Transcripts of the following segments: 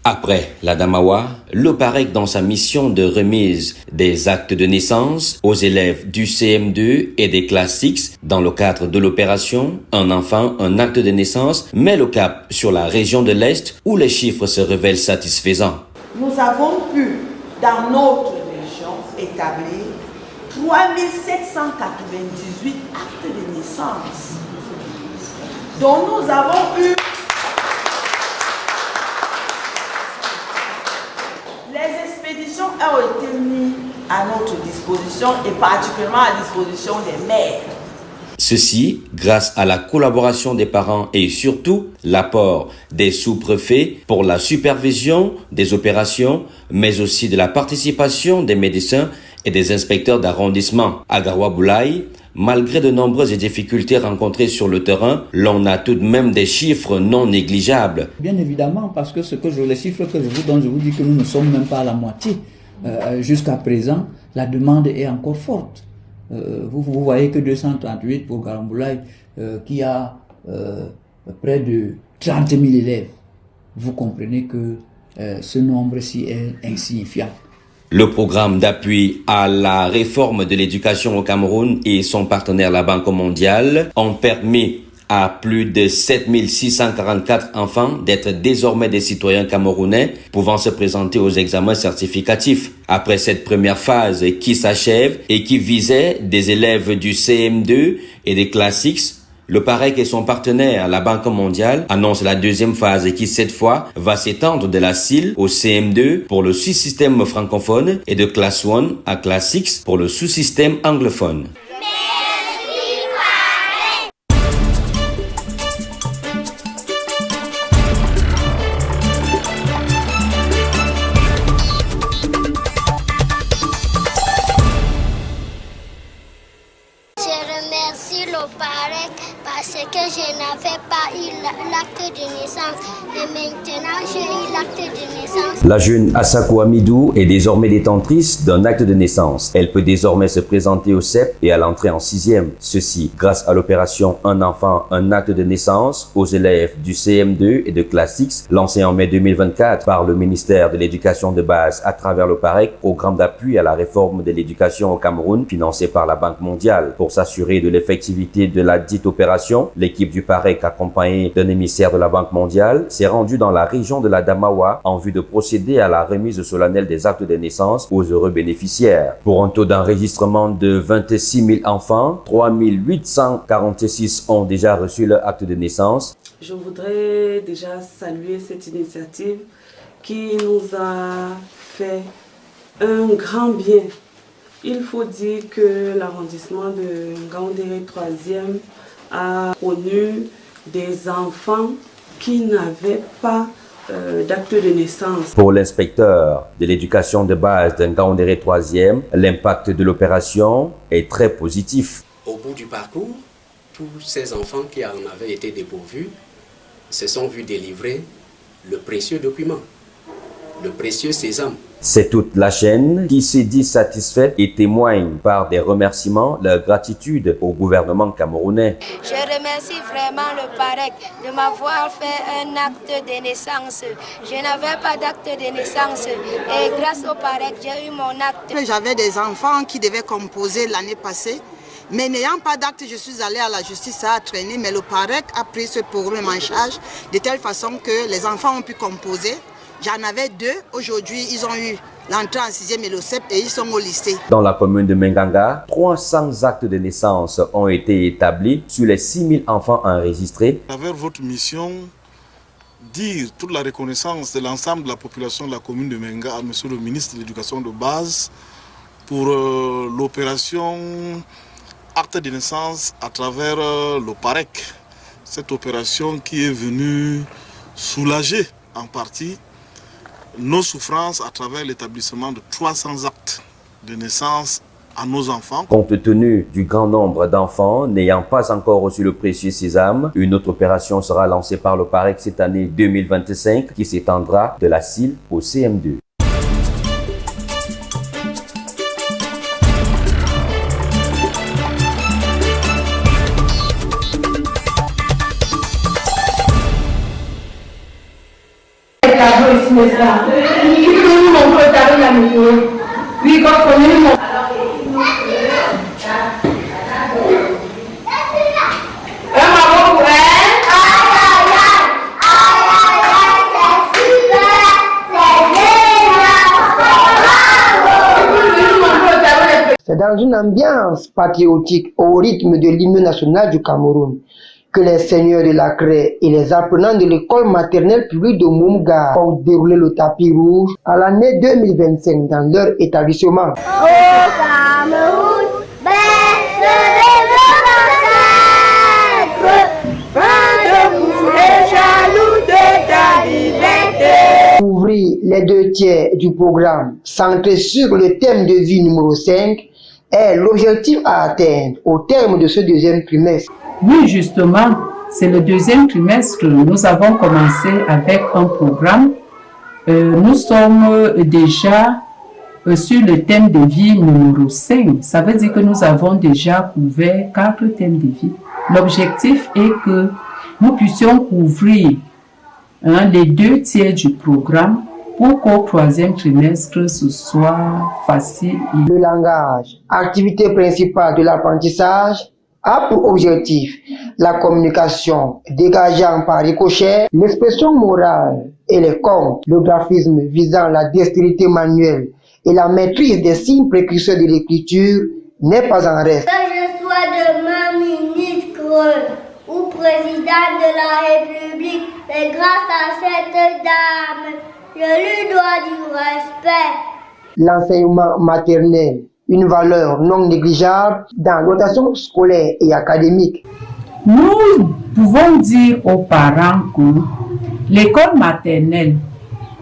Après la Damawa, l'OPAREC, dans sa mission de remise des actes de naissance aux élèves du CM2 et des classes 6 dans le cadre de l'opération Un enfant, un acte de naissance, met le cap sur la région de l'Est où les chiffres se révèlent satisfaisants. Nous avons pu, dans notre région, établir 3798 actes de naissance, dont nous avons eu les expéditions ont été mises à notre disposition et particulièrement à disposition des mères. Ceci grâce à la collaboration des parents et surtout l'apport des sous-préfets pour la supervision des opérations, mais aussi de la participation des médecins et des inspecteurs d'arrondissement. À Garoua-Boulaye, malgré de nombreuses difficultés rencontrées sur le terrain, l'on a tout de même des chiffres non négligeables. Bien évidemment, parce que les chiffres que je vous donne, je vous dis que nous ne sommes même pas à la moitié. Jusqu'à présent, la demande est encore forte. Vous voyez que 238 pour Garoua-Boulaye, qui a près de 30 000 élèves. Vous comprenez que ce nombre-ci est insignifiant. Le programme d'appui à la réforme de l'éducation au Cameroun et son partenaire la Banque mondiale ont permis à plus de 7644 enfants d'être désormais des citoyens camerounais pouvant se présenter aux examens certificatifs. Après cette première phase qui s'achève et qui visait des élèves du CM2 et des classes 6, le PAREC et son partenaire, la Banque mondiale, annoncent la deuxième phase qui, cette fois, va s'étendre de la CIL au CM2 pour le sous-système francophone et de classe 1 à classe 6 pour le sous-système anglophone. Parce que je n'avais pas eu l'acte de naissance et maintenant j'ai eu l'acte de naissance. La jeune Asako Amidou est désormais détentrice d'un acte de naissance. Elle peut désormais se présenter au CEP et à l'entrée en 6e. Ceci grâce à l'opération Un enfant, un acte de naissance aux élèves du CM2 et de classe 6 lancée en mai 2024 par le ministère de l'Éducation de base à travers le PAREC, programme d'appui à la réforme de l'éducation au Cameroun financé par la Banque mondiale. Pour s'assurer de l'effectivité de la dite opération, l'équipe du PAREC, accompagnée d'un émissaire de la Banque mondiale, s'est rendue dans la région de la Damawa en vue de procéder à la remise solennelle des actes de naissance aux heureux bénéficiaires. Pour un taux d'enregistrement de 26 000 enfants, 3 846 ont déjà reçu leur acte de naissance. Je voudrais déjà saluer cette initiative qui nous a fait un grand bien. Il faut dire que l'arrondissement de Ngaoundéré 3e a connu des enfants qui n'avaient pas d'acte de naissance. Pour l'inspecteur de l'éducation de base de Ngaoundéré 3e, l'impact de l'opération est très positif. Au bout du parcours, tous ces enfants qui en avaient été dépourvus se sont vus délivrer le précieux document, le précieux sésame. C'est toute la chaîne qui s'est dit satisfaite et témoigne par des remerciements leur gratitude au gouvernement camerounais. Je remercie vraiment le PAREC de m'avoir fait un acte de naissance. Je n'avais pas d'acte de naissance et grâce au PAREC, j'ai eu mon acte. J'avais des enfants qui devaient composer l'année passée. Mais n'ayant pas d'acte, je suis allée à la justice, ça a traîné. Mais le PAREC a pris ce problème en charge de telle façon que les enfants ont pu composer. J'en avais 2. Aujourd'hui, ils ont eu l'entrée en 6e et le CEP et ils sont au lycée. Dans la commune de Menganga, 300 actes de naissance ont été établis sur les 6 000 enfants enregistrés. À travers votre mission, dire toute la reconnaissance de l'ensemble de la population de la commune de Menga à monsieur le ministre de l'Éducation de base pour l'opération acte de naissance à travers le PAREC. Cette opération qui est venue soulager en partie nos souffrances à travers l'établissement de 300 actes de naissance à nos enfants. Compte tenu du grand nombre d'enfants n'ayant pas encore reçu le précieux sésame, une autre opération sera lancée par le PAREC cette année 2025 qui s'étendra de la CIL au CM2. L'applaudissement C'est dans une ambiance patriotique au rythme de l'hymne national du Cameroun que les seigneurs de la Craie et les apprenants de l'école maternelle publique de Moumga ont déroulé le tapis rouge à l'année 2025 dans leur établissement. Au Cameroun, Ouvrir les 2 tiers du programme centré sur le thème de vie numéro 5 est l'objectif à atteindre au terme de ce 2e trimestre. Oui, justement, c'est le 2e trimestre. Nous avons commencé avec un programme. Nous sommes déjà sur le thème de vie numéro 5. Ça veut dire que nous avons déjà couvert 4 thèmes de vie. L'objectif est que nous puissions couvrir les 2 tiers du programme pour qu'au 3e trimestre, ce soit facile. Le langage, activité principale de l'apprentissage, a pour objectif la communication dégageant par ricochet l'expression morale et les comptes, le graphisme visant la dextérité manuelle et la maîtrise des signes précurseurs de l'écriture n'est pas en reste. Que je sois demain ministre ou président de la République, mais grâce à cette dame, je lui dois du respect. L'enseignement maternel, une valeur non négligeable dans l'orientation scolaire et académique. Nous pouvons dire aux parents que l'école maternelle,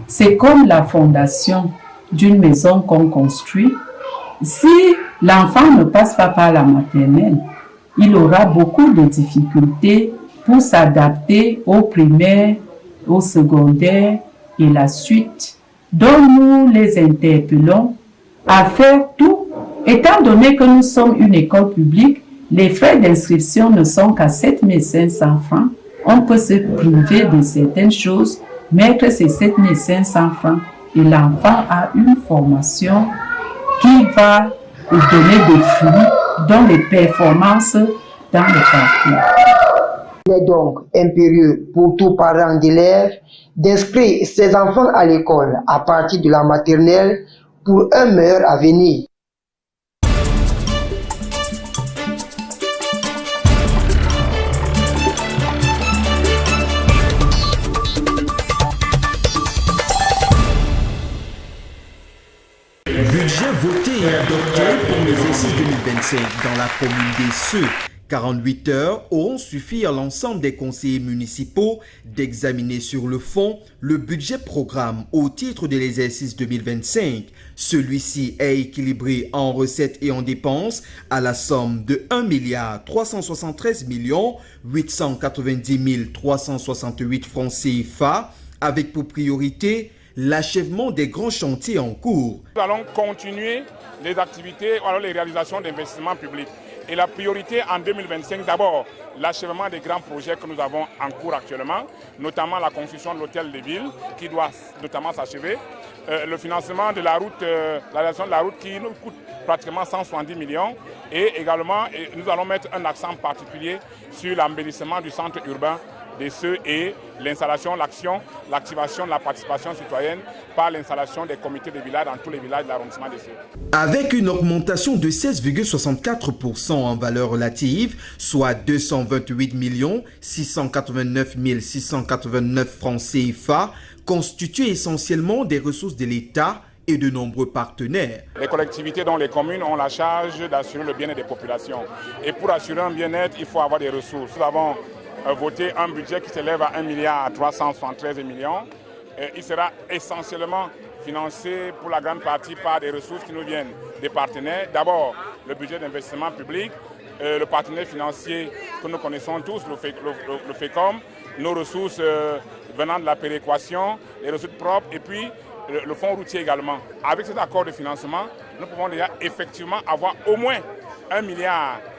c'est comme la fondation d'une maison qu'on construit. Si l'enfant ne passe pas par la maternelle, il aura beaucoup de difficultés pour s'adapter au primaire, au secondaire et la suite. Donc nous les interpellons à faire tout. Étant donné que nous sommes une école publique, les frais d'inscription ne sont qu'à 7 500 francs. On peut se priver de certaines choses, mettre ces 7 500 francs et l'enfant a une formation qui va donner des fruits dans les performances dans le parcours. Il est donc impérieux pour tout parent d'élèves d'inscrire ses enfants à l'école à partir de la maternelle pour un meilleur avenir. Budget voté et adopté pour l'exercice 2025 dans la commune des Ceux. 48 heures auront suffi à l'ensemble des conseillers municipaux d'examiner sur le fond le budget programme au titre de l'exercice 2025. Celui-ci est équilibré en recettes et en dépenses à la somme de 1 373 890 368 francs CFA avec pour priorité l'achèvement des grands chantiers en cours. Nous allons continuer les activités, les réalisations d'investissements publics. Et la priorité en 2025, d'abord, l'achèvement des grands projets que nous avons en cours actuellement, notamment la construction de l'hôtel de ville qui doit notamment s'achever, le financement de la route, la réalisation de la route qui nous coûte pratiquement 170 millions et également nous allons mettre un accent particulier sur l'embellissement du centre urbain des Ceux et l'installation, l'activation de la participation citoyenne par l'installation des comités de village dans tous les villages de l'arrondissement des Ceux. Avec une augmentation de 16,64% en valeur relative, soit 228 689 689 francs CFA, constitués essentiellement des ressources de l'État et de nombreux partenaires. Les collectivités dont les communes ont la charge d'assurer le bien-être des populations. Et pour assurer un bien-être, il faut avoir des ressources. Nous avons voté un budget qui s'élève à 1 373 millions. Il sera essentiellement financé pour la grande partie par des ressources qui nous viennent des partenaires. D'abord, le budget d'investissement public, le partenaire financier que nous connaissons tous, le FECOM, nos ressources venant de la péréquation, les ressources propres et puis le fonds routier également. Avec cet accord de financement, nous pouvons déjà effectivement avoir au moins 1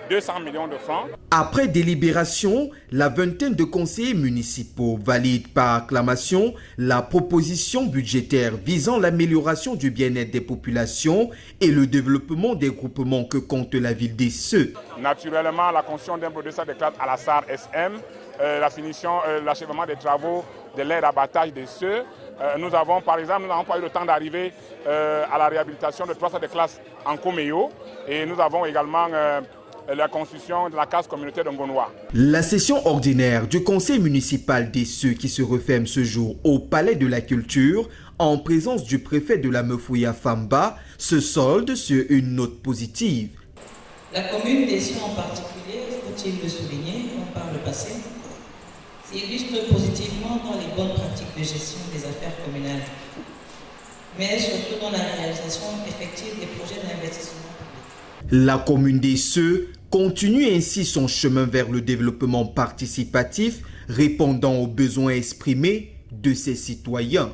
200 millions de francs. Après délibération, la vingtaine de conseillers municipaux valident par acclamation la proposition budgétaire visant l'amélioration du bien-être des populations et le développement des groupements que compte la ville d'Esseux. Naturellement, la construction d'un bloc de salle de classe à la SAR SM, l'achèvement des travaux de l'aire d'abattage d'Esseux. Nous avons par exemple, nous n'avons pas eu le temps d'arriver à la réhabilitation de 3 salles de classe en Coméo et nous avons également la construction de la case communautaire de Ngonoua. La session ordinaire du conseil municipal d'Esseux qui se referme ce jour au Palais de la Culture en présence du préfet de la Meufouya Famba se solde sur une note positive. La commune d'Esseux en particulier, faut-il le souligner, comme par le passé, s'illustre positivement dans les bonnes pratiques de gestion des affaires communales, mais surtout dans la réalisation effective des projets d'investissement. La commune d'Esseux continue ainsi son chemin vers le développement participatif, répondant aux besoins exprimés de ses citoyens.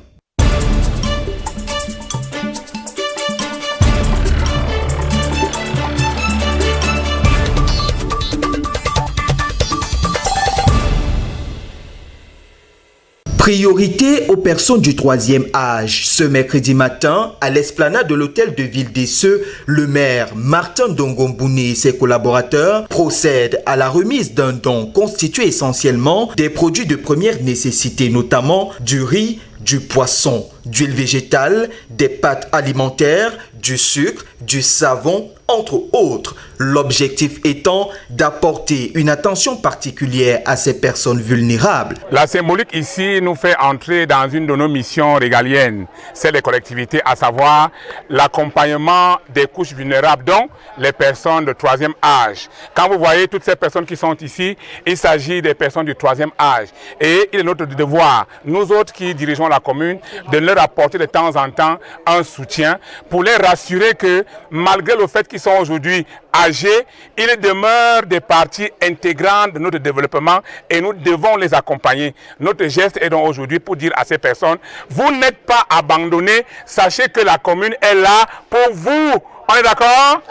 Priorité aux personnes du 3e âge. Ce mercredi matin, à l'esplanade de l'hôtel de ville d'Esseux, le maire Martin Ndongomboune et ses collaborateurs procèdent à la remise d'un don constitué essentiellement des produits de première nécessité, notamment du riz, du poisson, d'huile végétale, des pâtes alimentaires, du sucre, du savon, entre autres. L'objectif étant d'apporter une attention particulière à ces personnes vulnérables. La symbolique ici nous fait entrer dans une de nos missions régaliennes, celle des collectivités, à savoir l'accompagnement des couches vulnérables, dont les personnes de 3e âge. Quand vous voyez toutes ces personnes qui sont ici, il s'agit des personnes du 3e âge. Et il est notre devoir, nous autres qui dirigeons la commune, de leur apporter de temps en temps un soutien pour les rassurer que malgré le fait qu'ils sont aujourd'hui âgés, ils demeurent des parties intégrantes de notre développement et nous devons les accompagner. Notre geste est donc aujourd'hui pour dire à ces personnes, vous n'êtes pas abandonnés, sachez que la commune est là pour vous. On est d'accord ?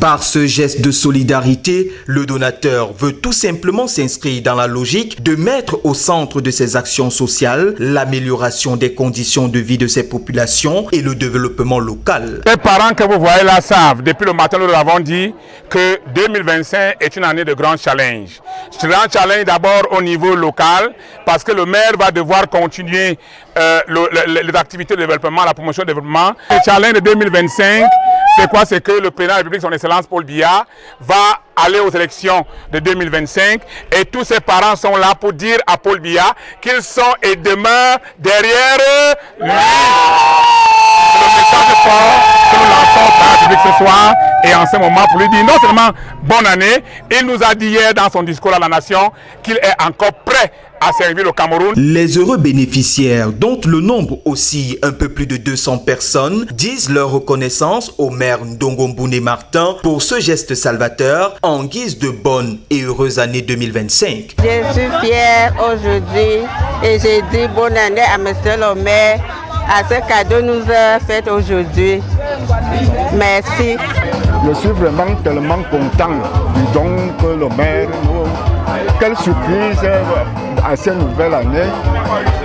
Par ce geste de solidarité, le donateur veut tout simplement s'inscrire dans la logique de mettre au centre de ses actions sociales l'amélioration des conditions de vie de ces populations et le développement local. Les parents que vous voyez là savent, depuis le matin nous l'avons dit, que 2025 est une année de grand challenge. Grand challenge d'abord au niveau local, parce que le maire va devoir continuer les activités de développement, la promotion du développement. Le challenge de 2025, c'est quoi? C'est que le président de la République, son Excellence Paul Biya, va aller aux élections de 2025 et tous ses parents sont là pour dire à Paul Biya qu'ils sont et demeurent derrière lui. C'est le message fort que nous lançons par la République ce soir et en ce moment pour lui dire non seulement bonne année, il nous a dit hier dans son discours à la nation qu'il est encore prêt à servir le Cameroun. Les heureux bénéficiaires, dont le nombre oscille un peu plus de 200 personnes, disent leur reconnaissance au maire Ndongomboune Martin pour ce geste salvateur en guise de bonne et heureuse année 2025. Je suis fière aujourd'hui et j'ai dit bonne année à monsieur le maire à ce cadeau nous a fait aujourd'hui. Merci. Je suis vraiment tellement content du don que le maire nous... Quelle surprise à cette nouvelle année.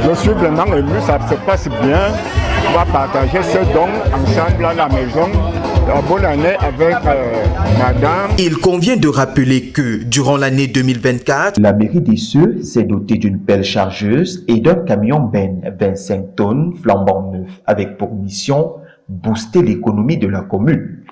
Je suis vraiment ému, ça se passe bien. On va partager ce don ensemble à la maison. Bonne année avec madame. Il convient de rappeler que durant l'année 2024, la mairie d'Esseux s'est dotée d'une pelle chargeuse et d'un camion Ben 25 tonnes flambant neuf avec pour mission booster l'économie de la commune.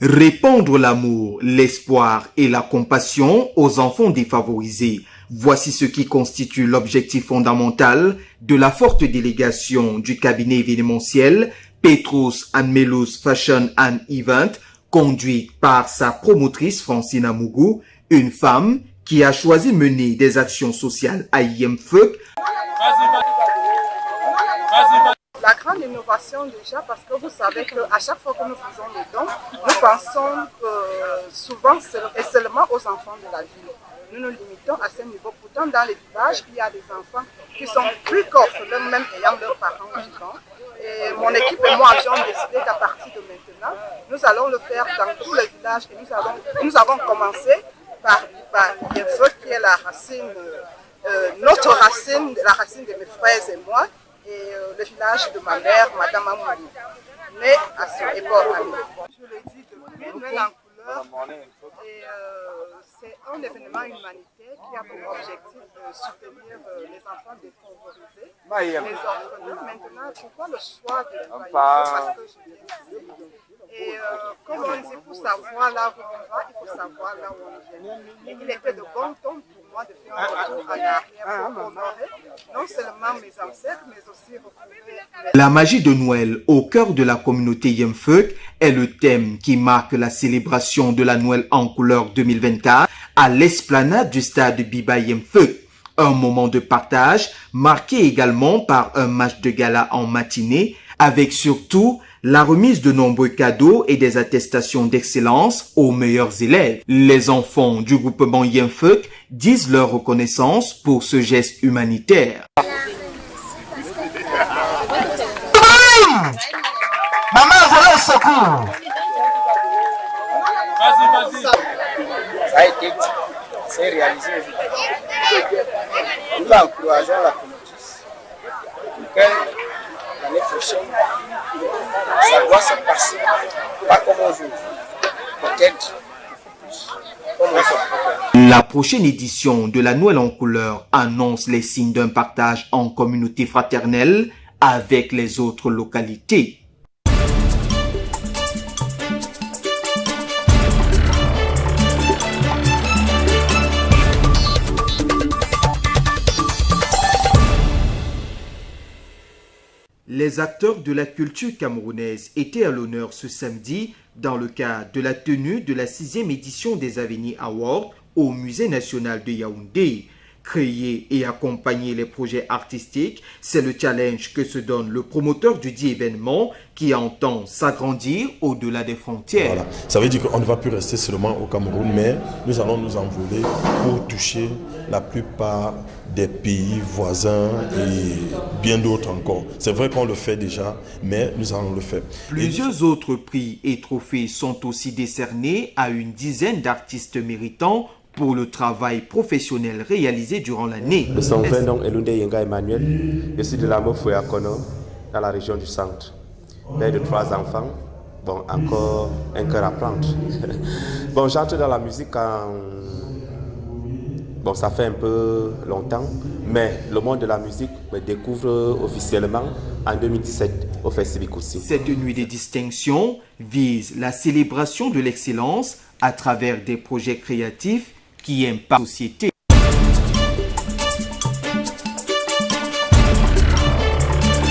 Répandre l'amour, l'espoir et la compassion aux enfants défavorisés. Voici ce qui constitue l'objectif fondamental de la forte délégation du cabinet événementiel Petrus and Melus Fashion and Event, conduite par sa promotrice Francine Amougou, une femme qui a choisi mener des actions sociales à Yemfeuk. La grande innovation déjà parce que vous savez qu'à chaque fois que nous faisons les dons, nous pensons souvent et seulement aux enfants de la ville. Nous nous limitons à ce niveau. Pourtant, dans les villages, il y a des enfants qui sont plus qu'orphelins, même ayant leurs parents vivants. Et mon équipe et moi avions décidé qu'à partir de maintenant, nous allons le faire dans tous les villages. Et nous avons commencé par Yemfeu, qui est la racine, notre racine, la racine de mes frères et moi, et le village de ma mère, Madame Amourou, née à cette époque. Je l'ai dit depuis, Noël en couleur, et c'est un événement humanitaire qui a pour objectif de soutenir les enfants défavorisés, les orphelins. Maintenant, pourquoi le choix de parce que je viens d'ici. Et comme on dit, pour savoir là où on va, il faut savoir là où on vient. Et il était de bon ton pour moi de faire un retour en arrière pour honorer non seulement mes ancêtres, mais aussi retrouver... La magie de Noël au cœur de la communauté Yemfeu est le thème qui marque la célébration de la Noël en couleur 2024 à l'esplanade du stade Biba Yemfeu. Un moment de partage marqué également par un match de gala en matinée avec surtout la remise de nombreux cadeaux et des attestations d'excellence aux meilleurs élèves. Les enfants du groupement Yemfeu disent leur reconnaissance pour ce geste humanitaire. Maman, voilà au secours. Ça a été dit, c'est réalisé aujourd'hui. Nous encourageons la communauté pour que l'année prochaine, ça doit se passer, pas comme aujourd'hui, peut-être plus, comme aujourd'hui. La prochaine édition de la Noël en couleur annonce les signes d'un partage en communauté fraternelle avec les autres localités. Les acteurs de la culture camerounaise étaient à l'honneur ce samedi dans le cadre de la tenue de la 6e édition des Aveni Awards au Musée national de Yaoundé. Créer et accompagner les projets artistiques, c'est le challenge que se donne le promoteur du dit événement qui entend s'agrandir au-delà des frontières. Voilà. Ça veut dire qu'on ne va plus rester seulement au Cameroun, mais nous allons nous envoler pour toucher la plupart des pays voisins et bien d'autres encore. C'est vrai qu'on le fait déjà, mais nous allons le faire. Plusieurs autres prix et trophées sont aussi décernés à une dizaine d'artistes méritants pour le travail professionnel réalisé durant l'année. Le 120 donc Elunde Yenga Emmanuel, je suis de la Mofoué Kono, dans la région du centre. Père de 3 enfants, bon, encore un cœur à prendre. Bon, j'entre dans la musique bon, ça fait un peu longtemps, mais le monde de la musique me découvre officiellement en 2017 au Festival Koussi. Cette nuit des distinctions vise la célébration de l'excellence à travers des projets créatifs qui impactent la société.